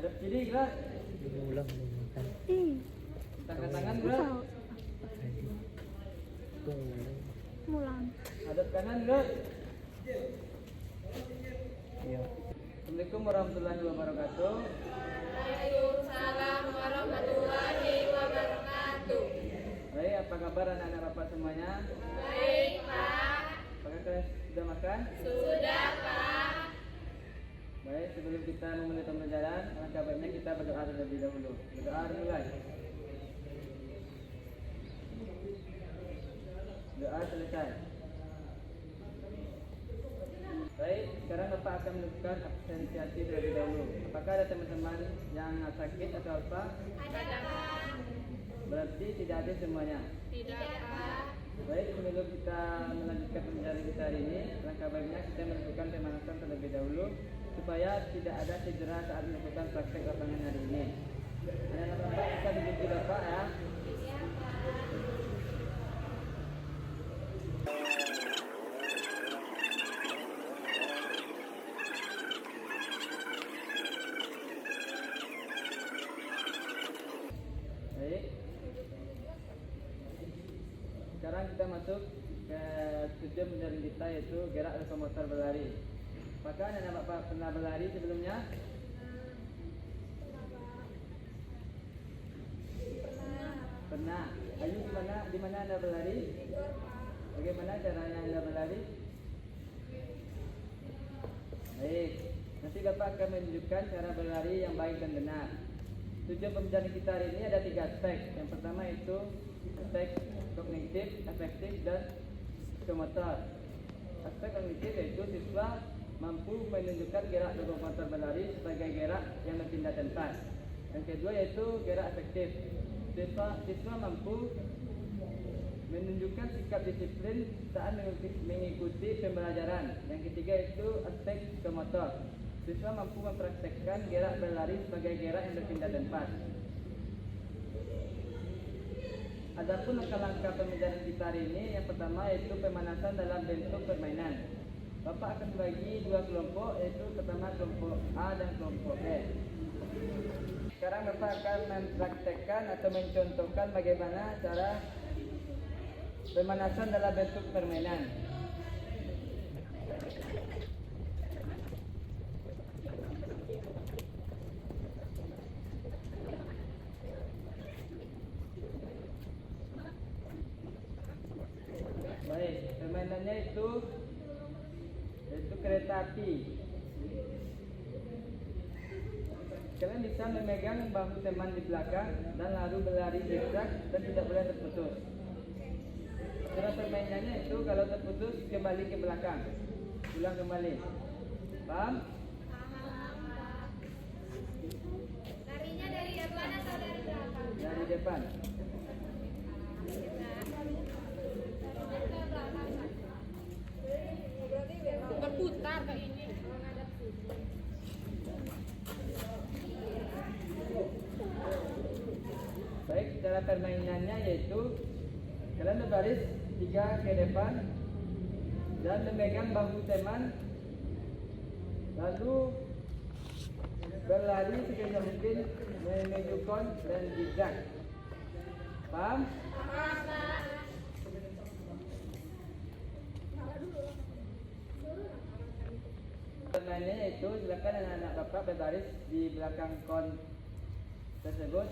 Hadap kiri gerak. Ulang makan. Angkat tangan gerak. Mulang. Hadap kanan gerak. Iya. Assalamualaikum warahmatullahi wabarakatuh. Waalaikumsalam warahmatullahi wabarakatuh. Baik, apa kabar anak-anak bapak semuanya? Baik, Pak. Apakah kalian sudah makan? Sudah, Pak. Baik, sebelum kita memulai pembelajaran, alangkah baiknya kita berdoa terlebih dahulu. Berdoa dimulai. Doa selesai. Baik, sekarang Bapak akan melakukan absensiasi terlebih dahulu. Apakah ada teman-teman yang sakit atau apa? Ada, Pak. Berarti tidak ada semuanya. Tidak, Pak. Baik, sebelum kita melanjutkan pembelajaran kita hari ini, alangkah baiknya kita melakukan pemanasan terlebih dahulu supaya tidak ada cedera saat melakukan praktek lapangan hari ini. Anak-anak Bapak bisa diikuti Bapak ya. Iya, Pak. Baik. Sekarang kita masuk ke tujuan pembelajaran kita, yaitu gerak lokomotor berlari. Apakah anak-anak Bapak pernah berlari sebelumnya? Pernah. Ayu di mana Anda berlari? Bagaimana caranya Anda berlari? Baik. Nanti Bapak akan menunjukkan cara berlari yang baik dan benar. Tujuan pembelajaran kita hari ini ada 3 aspek. Yang pertama itu aspek kognitif, afektif, dan psikomotor. Aspek kognitif yaitu siswa mampu menunjukkan gerak lokomotor berlari sebagai gerak yang berpindah tempat. Yang kedua yaitu gerak afektif. Siswa mampu menunjukkan sikap disiplin saat mengikuti pembelajaran. Yang ketiga itu aspek psikomotor. Siswa mampu mempraktekkan gerak berlari sebagai gerak yang berpindah tempat. Adapun langkah-langkah pembelajaran kita hari ini, yang pertama yaitu pemanasan dalam bentuk permainan. Bapak akan bagi 2 kelompok, yaitu pertama kelompok A dan kelompok B. Sekarang Bapak akan mempraktekkan atau mencontohkan bagaimana cara pemanasan dalam bentuk permainan. Baik, permainannya itu kereta api. Kalian bisa memegang bahu teman di belakang dan lalu berlari zigzag dan tidak boleh terputus. Cara permainannya itu kalau terputus kembali ke belakang, ulang kembali. Paham? Larinya dari depan atau dari belakang? Dari depan. Berputar kayak ini. Baik, cara permainannya yaitu kalian berbaris 3 ke depan dan memegang bahu teman, lalu berlari sekejap mungkin menuju kon dan zigzag. Paham? Permainannya yaitu silakan anak-anak Bapak berbaris di belakang kon tersebut.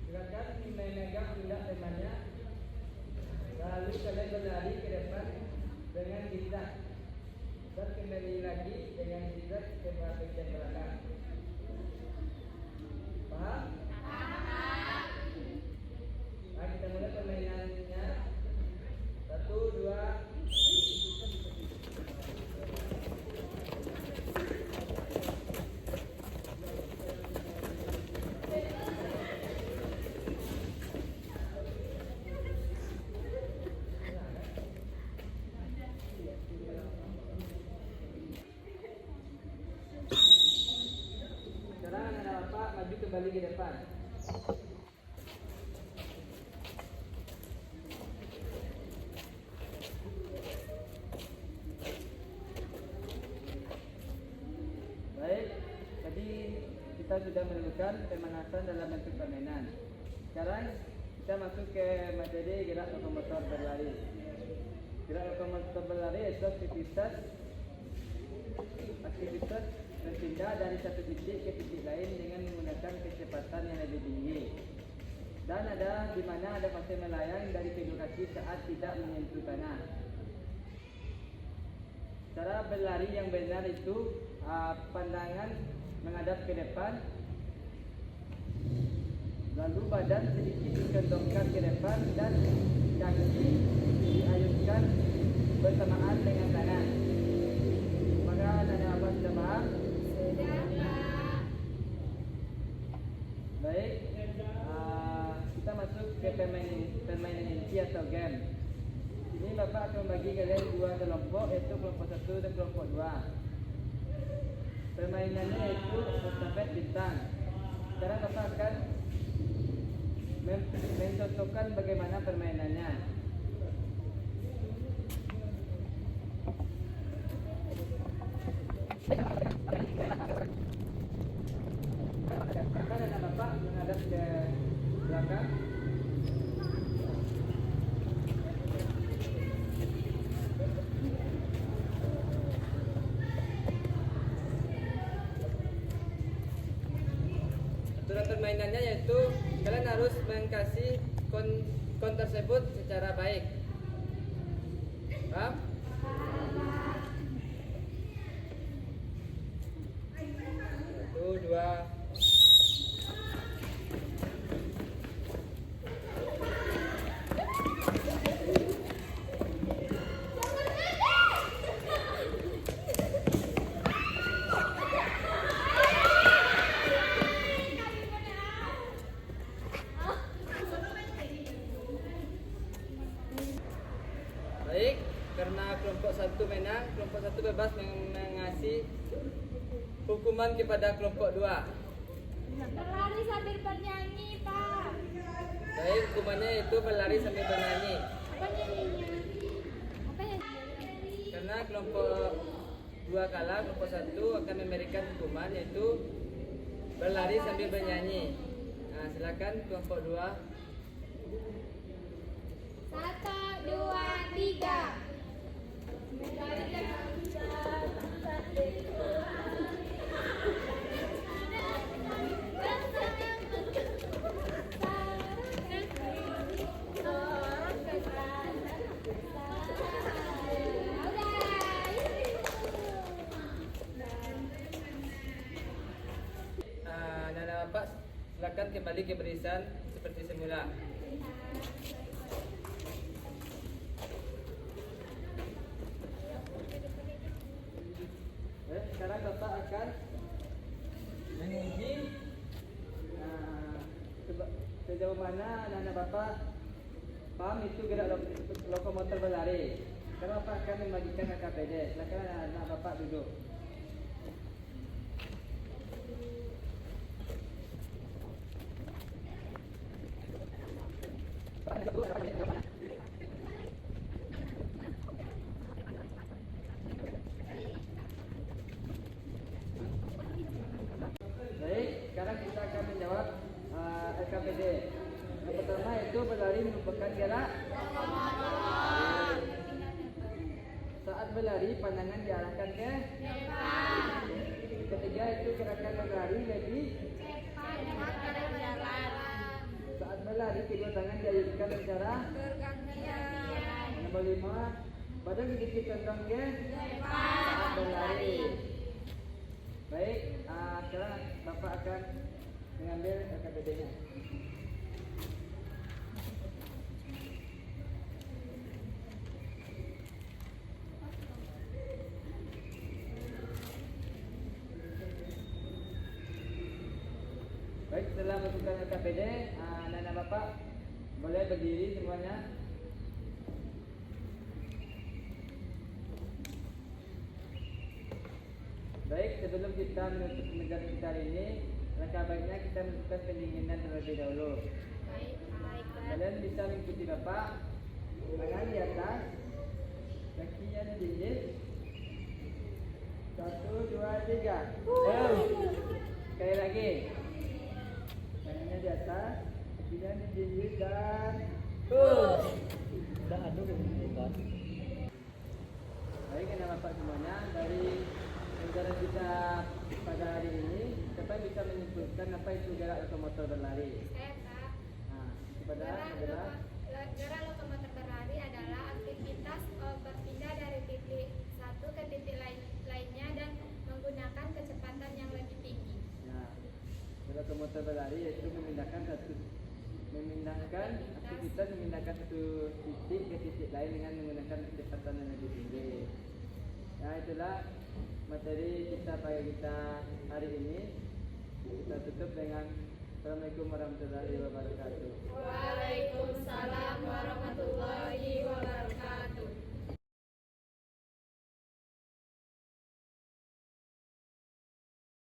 Silakan memegang pundak temannya, lalu kalian berlari ke depan dengan zigzag dan kembali lagi dengan zigzag ke bagian belakang. Paham? Nah, kita mulai permainannya. 1, 2. kembali ke depan. Baik, tadi kita sudah menemukan pemanasan dalam bentuk permainan. Sekarang kita masuk ke materi gerak lokomotor berlari. Gerak lokomotor berlari itu aktivitas berpindah dari satu titik ke titik lain dengan menggunakan kecepatan yang lebih tinggi. Dan ada di mana ada fase melayang dari kedua kaki saat tidak menyentuh tanah. Cara berlari yang benar itu pandangan menghadap ke depan, lalu badan sedikit dikendongkan ke depan dan kaki diayunkan bersamaan dengan tangan. Maka Nana Abbas sudah paham? Sudah, Pak. Baik, kita masuk ke permainan inti atau game. Ini Bapak akan membagi kalian dua kelompok, yaitu kelompok 1 dan kelompok 2. Permainannya itu estafet bintang. Sekarang Bapak akan mencontohkan bagaimana permainannya. Akan ada Bapak menghadap ke belakang. Aturan permainannya yaitu kalian harus mengkasih kon tersebut secara baik. Paham? Satu, dua. Baik, karena kelompok 1 menang, kelompok 1 bebas mengasih hukuman kepada kelompok 2. Berlari sambil bernyanyi, Pak. Baik, hukumannya itu berlari sambil bernyanyi. Apa nyanyinya? Apa yang Karena kelompok 2 kalah, kelompok 1 akan memberikan hukuman yaitu berlari sambil bernyanyi. Nah, silakan kelompok 2. 1, 2, 3. Nana Bapak, silakan kembali ke barisan seperti semula. Sekarang Bapak akan menguji sejauh mana anak Bapak paham itu gerak lokomotor berlari. Sekarang Bapak akan membagikan KKPD. Silakan anak Bapak duduk. Baik, sekarang kita akan menjawab LKPD. Yang pertama itu berlari merupakan gerak. Saat berlari pandangan diarahkan ke depan. Ketiga itu gerakan berlari lebih cepat pada jalan. saat berlari kedua tangan diayunkan secara Bergantian. Nomor 5, badan sedikit condong ke saat berlari. Baik, sekarang Bapak akan mengambil LKPD-nya. Baik, setelah masukkan LKPD, anak-anak Bapak boleh berdiri semuanya. Baik, sebelum kita menutup pembelajaran kita hari ini, Langkah baiknya kita melakukan pendinginan terlebih dahulu. Baiklah. Kalian bisa mengikuti Bapak. Tangan di atas, kakinya dijinjit. 1, 2, 3. Sekali lagi. Tangannya di atas, kakinya dijinjit dan Udah aduh kan. baik, anak Bapak semuanya, dari pelajaran kita pada hari ini, siapa yang bisa menyimpulkan apa itu gerak lokomotor berlari? Saya Kak. Nah, kepada adalah Gerak lokomotor berlari adalah aktivitas berpindah dari titik satu ke titik lainnya dan menggunakan kecepatan yang lebih tinggi. nah, gerak lokomotor berlari yaitu memindahkan aktivitas memindahkan satu titik ke titik lain dengan menggunakan kecepatan yang lebih tinggi. Nah, itulah materi kita pada kita hari ini. Kita tutup dengan Assalamualaikum warahmatullahi wabarakatuh. Waalaikumsalam warahmatullahi